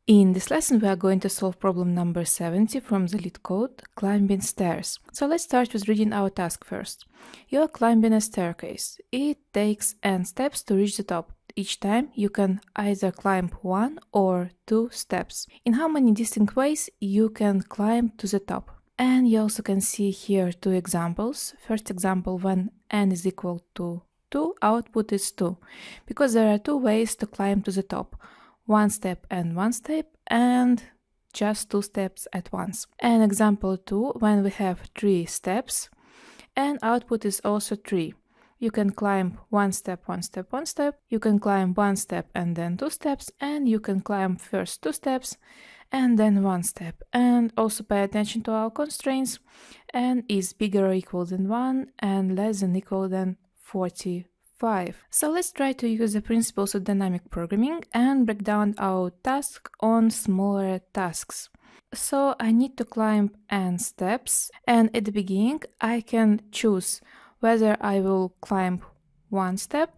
In this lesson, we are going to solve problem number 70 from the LeetCode, climbing stairs. So let's start with reading our task first. You are climbing a staircase. It takes n steps to reach the top. Each time, you can either climb 1 or 2 steps. In how many distinct ways you can climb to the top? And you also can see here 2 examples. First example, when n is equal to 2, output is 2, because there are 2 ways to climb to the top. 1 step, and just 2 steps at once. And example 2, when we have 3 steps, and output is also 3. You can climb 1 step, you can climb 1 step and then 2 steps, and you can climb first 2 steps and then 1 step. And also pay attention to our constraints. N is bigger or equal than 1 and less than equal than 45. So let's try to use the principles of dynamic programming and break down our task on smaller tasks. So I need to climb n steps, and at the beginning I can choose whether I will climb 1 step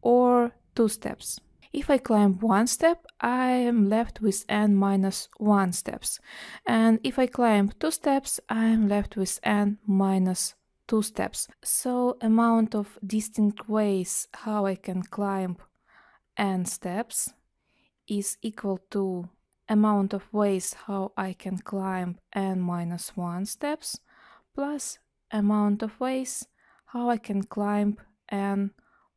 or 2 steps. If I climb 1 step, I am left with n minus 1 steps. And if I climb 2 steps, I am left with n minus 2 steps. So amount of distinct ways how I can climb n steps is equal to amount of ways how I can climb n minus 1 steps plus amount of ways how I can climb n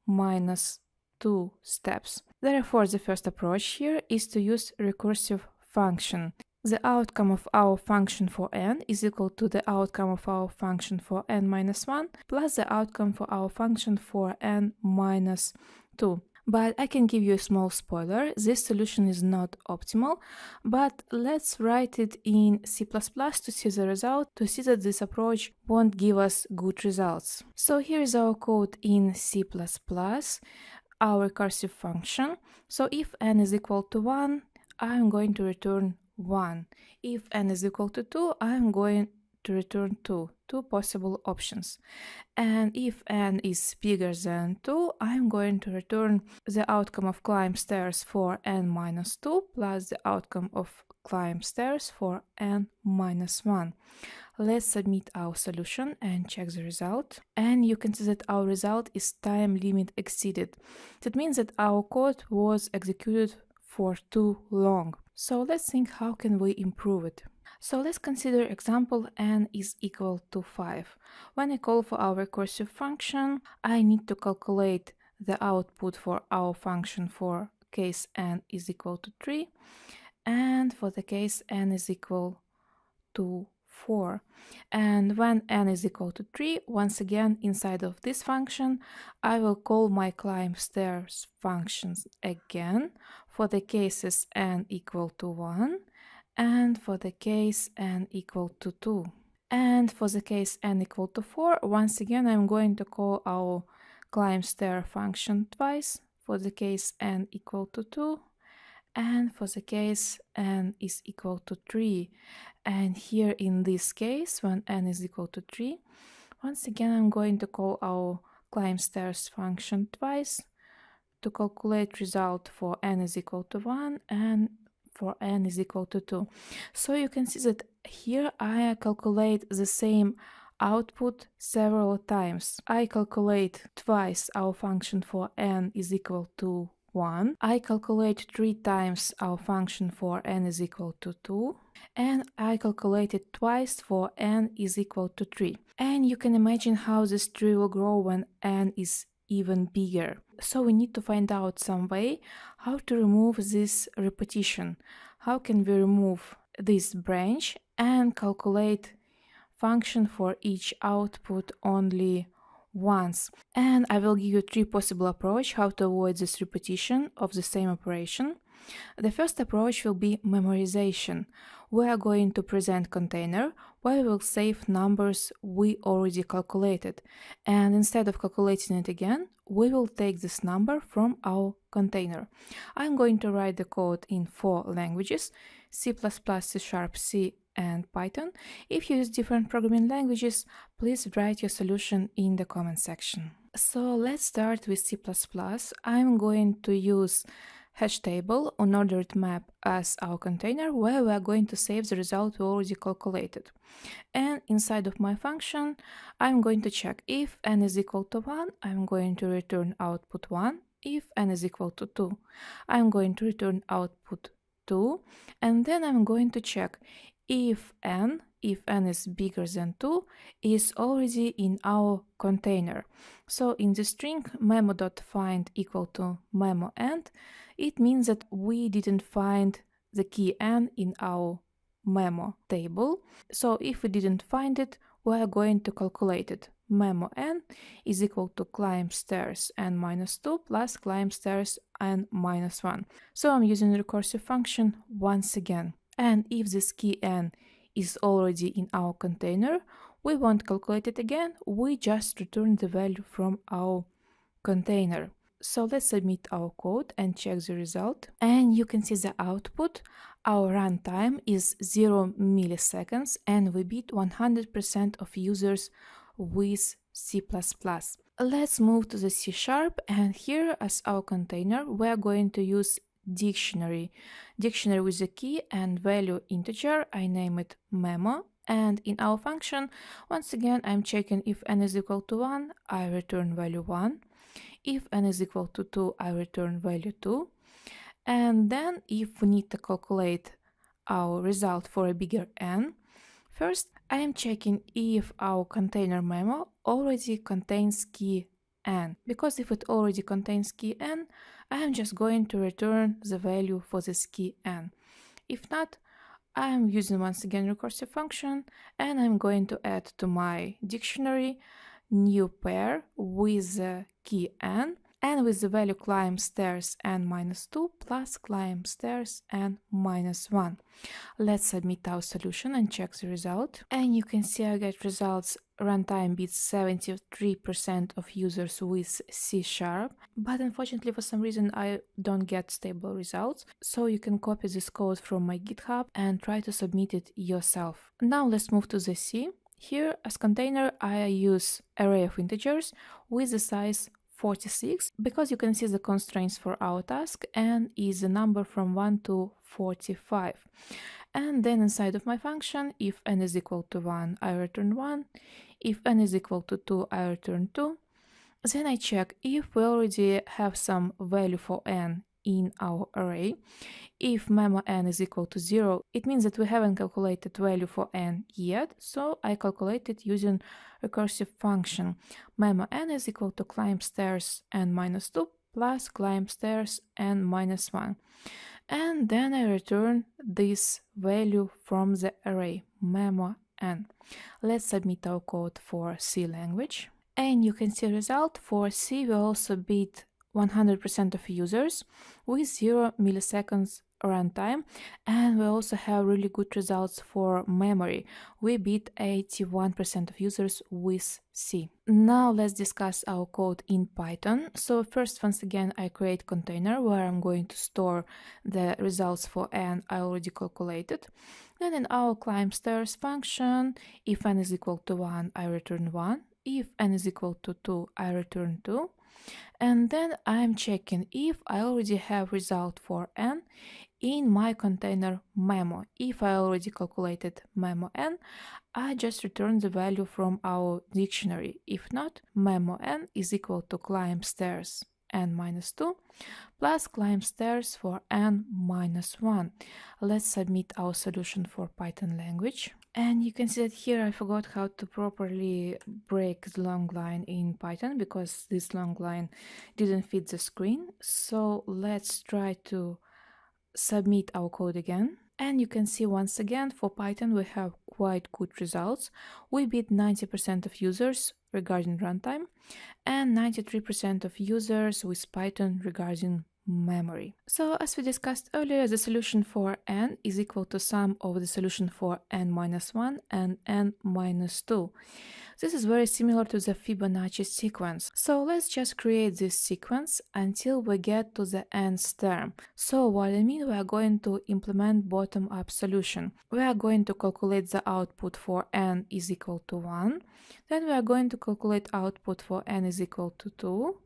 minus 2 steps. Therefore, the first approach here is to use recursive function. The outcome of our function for n is equal to the outcome of our function for n minus 1 plus the outcome for our function for n minus 2. But I can give you a small spoiler, this solution is not optimal, but let's write it in C++ to see the result, to see that this approach won't give us good results. So here is our code in C++, our recursive function. So if n is equal to 1, I'm going to return 1. If n is equal to 2, I'm going to return 2 possible options. And if n is bigger than 2, I'm going to return the outcome of climb stairs for n minus 2 plus the outcome of climb stairs for n minus 1. Let's submit our solution and check the result. And you can see that our result is time limit exceeded. That means that our code was executed for too long. So let's think how can we improve it. So let's consider example n is equal to 5. When I call for our recursive function, I need to calculate the output for our function for case n is equal to 3 and for the case n is equal to 4. And when n is equal to 3, once again inside of this function, I will call my climb stairs functions again for the cases n equal to 1 and for the case n equal to 2. And for the case n equal to 4, once again I'm going to call our climb stair function twice for the case n equal to 2 and for the case n is equal to 3. And here in this case, when n is equal to 3, once again I'm going to call our climb stairs function twice to calculate result for n is equal to 1 and for n is equal to 2. So you can see that here I calculate the same output several times. I calculate twice our function for n is equal to 1. I calculate 3 times our function for n is equal to 2. And I calculated twice for n is equal to 3. And you can imagine how this tree will grow when n is even bigger. So we need to find out some way how to remove this repetition. How can we remove this branch and calculate function for each output only once? And I will give you 3 possible approaches how to avoid this repetition of the same operation. The first approach will be memorization. We are going to present container where we will save numbers we already calculated, and instead of calculating it again, we will take this number from our container. I'm going to write the code in 4 languages: C++, C#, C, and Python. If you use different programming languages, please write your solution in the comment section. So let's start with C++. I'm going to use hash table, unordered map as our container where we are going to save the result we already calculated. And inside of my function, I'm going to check if n is equal to 1, I'm going to return output 1. If n is equal to 2, I'm going to return output 2. And then I'm going to check if n is bigger than 2, is already in our container. So in the string memo.find equal to memo end, it means that we didn't find the key n in our memo table. So if we didn't find it, we are going to calculate it. Memo n is equal to climb stairs n minus 2 plus climb stairs n minus 1. So I'm using the recursive function once again. And if this key n is already in our container, we won't calculate it again, we just return the value from our container. So let's submit our code and check the result. And you can see the output. Our runtime is 0 milliseconds and we beat 100% of users with C++. Let's move to the C# and here as our container we're going to use dictionary with a key and value integer. I name it memo, and in our function once again I'm checking if n is equal to 1, I return value 1. If n is equal to 2, I return value 2. And then if we need to calculate our result for a bigger n, first I am checking if our container memo already contains key n, because if it already contains key n, I am just going to return the value for this key n. If not, I am using once again recursive function and I'm going to add to my dictionary new pair with the key n and with the value climb stairs n minus 2 plus climb stairs n minus 1. Let's submit our solution and check the result. And you can see I get results runtime beats 73% of users with C#, but unfortunately for some reason I don't get stable results. So you can copy this code from my GitHub and try to submit it yourself. Now let's move to the C. Here as container I use array of integers with the size 46 because you can see the constraints for our task n is a number from 1 to 45. And then inside of my function, if n is equal to 1, I return 1. If n is equal to 2, I return 2. Then I check if we already have some value for n in our array. If memo n is equal to 0, it means that we haven't calculated value for n yet, so I calculate it using recursive function. Memo n is equal to climb stairs n minus 2 plus climb stairs n minus 1. And then I return this value from the array, memo n. Let's submit our code for C language. And you can see result for C we also beat 100% of users with 0 milliseconds runtime, and we also have really good results for memory. We beat 81% of users with C. Now let's discuss our code in Python. So first, once again, I create container where I'm going to store the results for n I already calculated. Then in our climb stairs function, if n is equal to 1, I return 1. If n is equal to 2, I return 2. And then I'm checking if I already have result for n in my container memo. If I already calculated memo n, I just return the value from our dictionary. If not, memo n is equal to climb stairs n minus 2 plus climb stairs for n minus 1. Let's submit our solution for Python language. And you can see that here I forgot how to properly break the long line in Python because this long line didn't fit the screen. So let's try to submit our code again. And you can see once again for Python we have quite good results. We beat 90% of users regarding runtime and 93% of users with Python regarding memory. So as we discussed earlier, the solution for n is equal to sum of the solution for n minus 1 and n minus 2. This is very similar to the Fibonacci sequence. So let's just create this sequence until we get to the nth term. So what I mean, we are going to implement bottom-up solution. We are going to calculate the output for n is equal to 1. Then we are going to calculate output for n is equal to 2.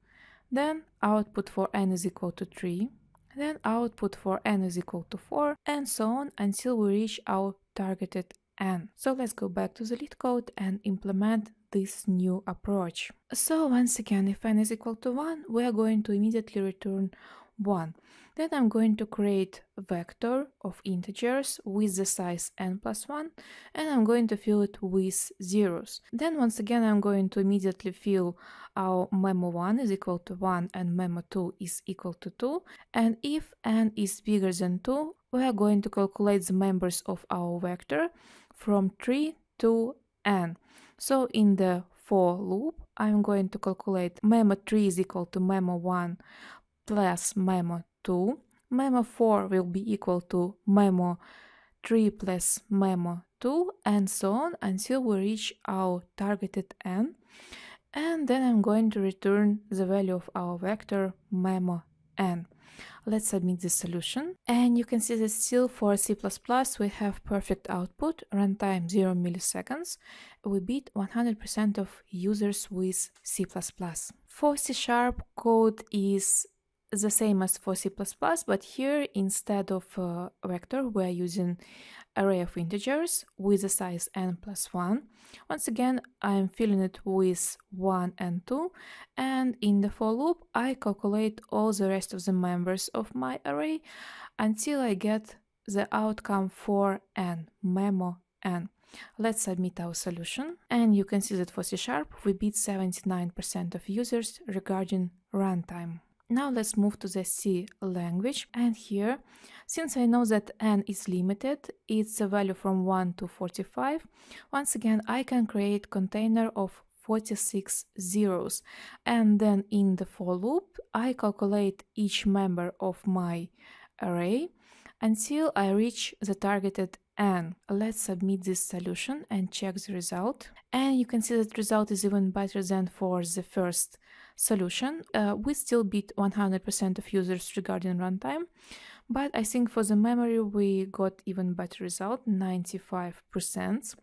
Then output for n is equal to 3. then output for n is equal to 4, and so on until we reach our targeted n. So let's go back to the LeetCode and implement this new approach. So once again, if n is equal to 1, we are going to immediately return 1. Then I'm going to create a vector of integers with the size n plus 1, and I'm going to fill it with zeros. Then once again, I'm going to immediately fill our memo1 is equal to 1 and memo2 is equal to 2. And if n is bigger than 2, we are going to calculate the members of our vector from 3 to n. So in the for loop, I'm going to calculate memo3 is equal to memo1 plus memo2. Memo4 will be equal to memo3 plus memo2, and so on until we reach our targeted n. And then I'm going to return the value of our vector memo_n. Let's submit the solution. And you can see that still for C++ we have perfect output, runtime 0 milliseconds. We beat 100% of users with C++. For C# code is the same as for C++, but here instead of vector we are using array of integers with the size n plus 1. Once again, I'm filling it with 1 and 2, and in the for loop I calculate all the rest of the members of my array until I get the outcome for n, memo_n. Let's submit our solution, and you can see that for C# we beat 79% of users regarding runtime. Now let's move to the C language, and here, since I know that n is limited, it's a value from 1 to 45, once again I can create container of 46 zeros, and then in the for loop I calculate each member of my array until I reach the targeted n. Let's submit this solution and check the result, and you can see that the result is even better than for the first solution. We still beat 100% of users regarding runtime, but I think for the memory we got even better result, 95%.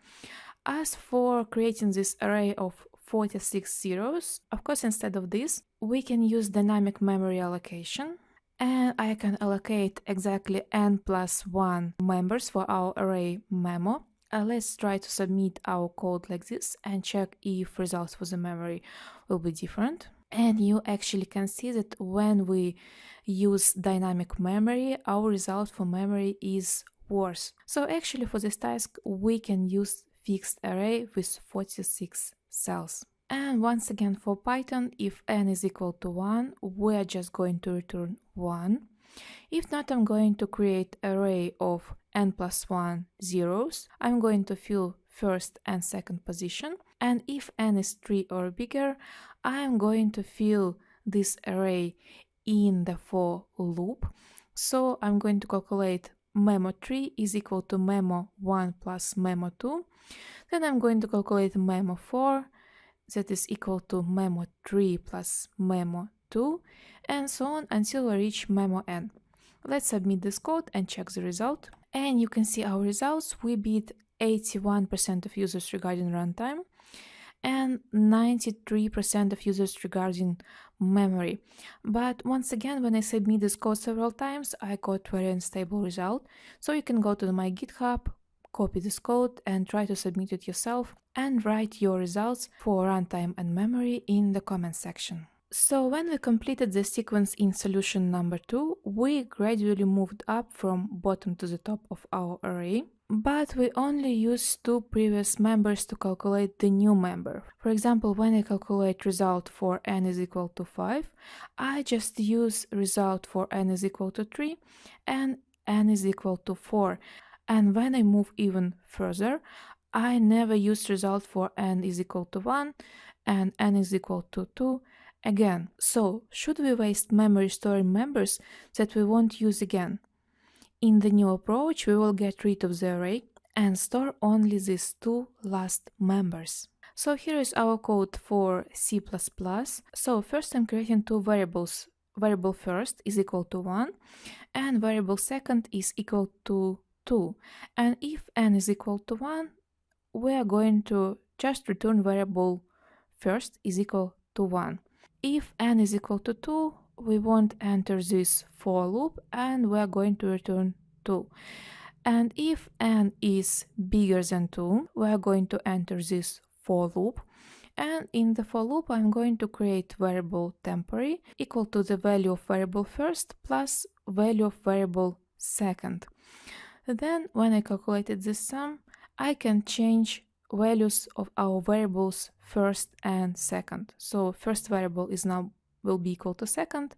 As for creating this array of 46 zeros, of course instead of this we can use dynamic memory allocation, and I can allocate exactly n plus 1 members for our array memo. Let's try to submit our code like this and check if results for the memory will be different. And you actually can see that when we use dynamic memory, our result for memory is worse. So actually for this task, we can use fixed array with 46 cells. And once again for Python, if n is equal to 1, we are just going to return 1. If not, I'm going to create array of n plus 1 zeros. I'm going to fill first and second position, and if n is 3 or bigger, I'm going to fill this array in the for loop. So I'm going to calculate memo3 is equal to memo1 plus memo2. Then I'm going to calculate memo4, that is equal to memo3 plus memo2, and so on until I reach memo_n. Let's submit this code and check the result. And you can see our results. We beat 81% of users regarding runtime and 93% of users regarding memory. But once again, when I submit this code several times, I got very unstable result. So you can go to my GitHub, copy this code and try to submit it yourself and write your results for runtime and memory in the comment section. So when we completed the sequence in solution number 2, we gradually moved up from bottom to the top of our array, but we only used 2 previous members to calculate the new member. For example, when I calculate result for n is equal to 5, I just use result for n is equal to 3 and n is equal to 4. And when I move even further, I never use result for n is equal to 1 and n is equal to 2 again. So, should we waste memory storing members that we won't use again? In the new approach, we will get rid of the array and store only these 2 last members. So here is our code for C++. So first I'm creating 2 variables. Variable first is equal to 1 and variable second is equal to 2. And if n is equal to 1, we are going to just return variable first is equal to 1. If n is equal to 2, we won't enter this for loop and we're going to return 2. And if n is bigger than 2, we're going to enter this for loop. And in the for loop, I'm going to create variable temporary equal to the value of variable first plus value of variable second. Then when I calculated this sum, I can change values of our variables first and second. So first variable is now will be equal to second,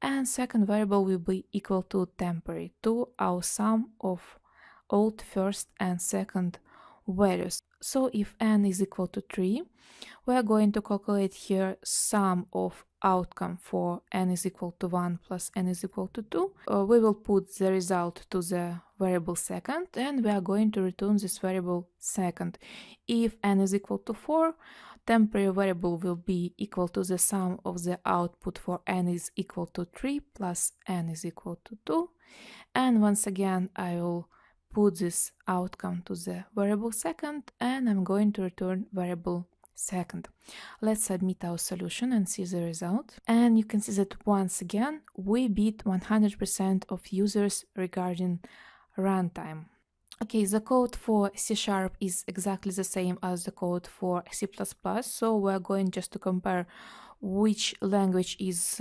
and second variable will be equal to temporary, to our sum of old first and second values. So if n is equal to 3, we are going to calculate here sum of outcome for n is equal to 1 plus n is equal to 2. We will put the result to the variable second, and we are going to return this variable second. If n is equal to 4, temporary variable will be equal to the sum of the output for n is equal to 3 plus n is equal to 2. And once again, I will put this outcome to the variable second, and I'm going to return variable second. Let's submit our solution and see the result. And you can see that once again, we beat 100% of users regarding runtime. Okay, the code for C# is exactly the same as the code for C++, so we're going just to compare which language is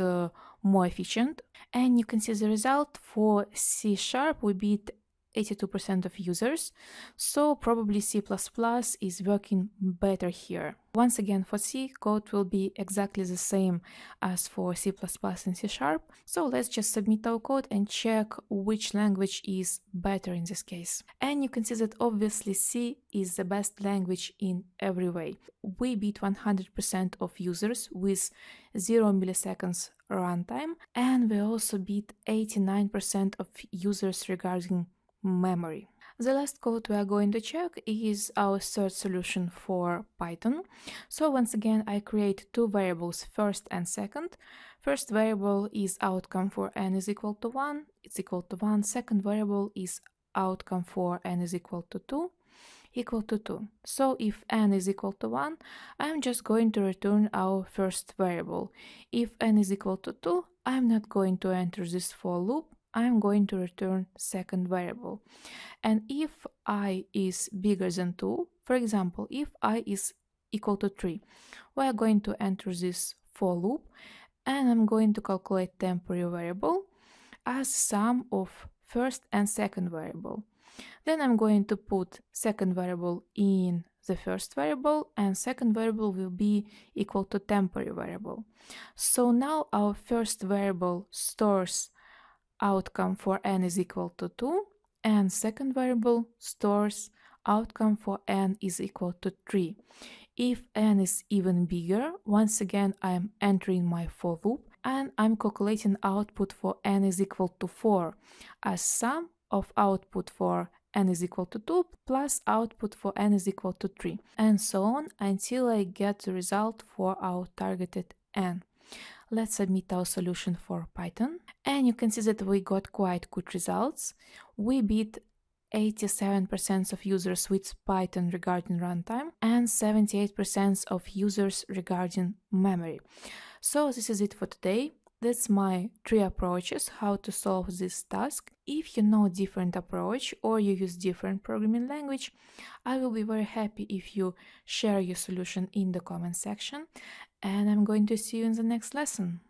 more efficient. And you can see the result for C#, we beat 82% of users, so probably C++ is working better here. Once again, for C, code will be exactly the same as for C++ and C#, so let's just submit our code and check which language is better in this case. And you can see that obviously C is the best language in every way. We beat 100% of users with 0 milliseconds runtime, and we also beat 89% of users regarding memory. The last code we are going to check is our third solution for Python. So once again, I create two variables, first and second. First variable is outcome for n is equal to 1, it's equal to 1. Second variable is outcome for n is equal to 2, equal to 2. So if n is equal to 1, I'm just going to return our first variable. If n is equal to 2, I'm not going to enter this for loop, I'm going to return second variable. And if I is bigger than 2, for example, if I is equal to 3, we are going to enter this for loop, and I'm going to calculate temporary variable as sum of first and second variable. Then I'm going to put second variable in the first variable, and second variable will be equal to temporary variable. So now our first variable stores outcome for n is equal to 2, and second variable stores outcome for n is equal to 3. If n is even bigger, once again I am entering my for loop, and I'm calculating output for n is equal to 4 as sum of output for n is equal to 2 plus output for n is equal to 3, and so on until I get the result for our targeted n. Let's submit our solution for Python, and you can see that we got quite good results. We beat 87% of users with Python regarding runtime and 78% of users regarding memory. So this is it for today. That's my 3 approaches how to solve this task. If you know different approach or you use different programming language, I will be very happy if you share your solution in the comment section, and I'm going to see you in the next lesson.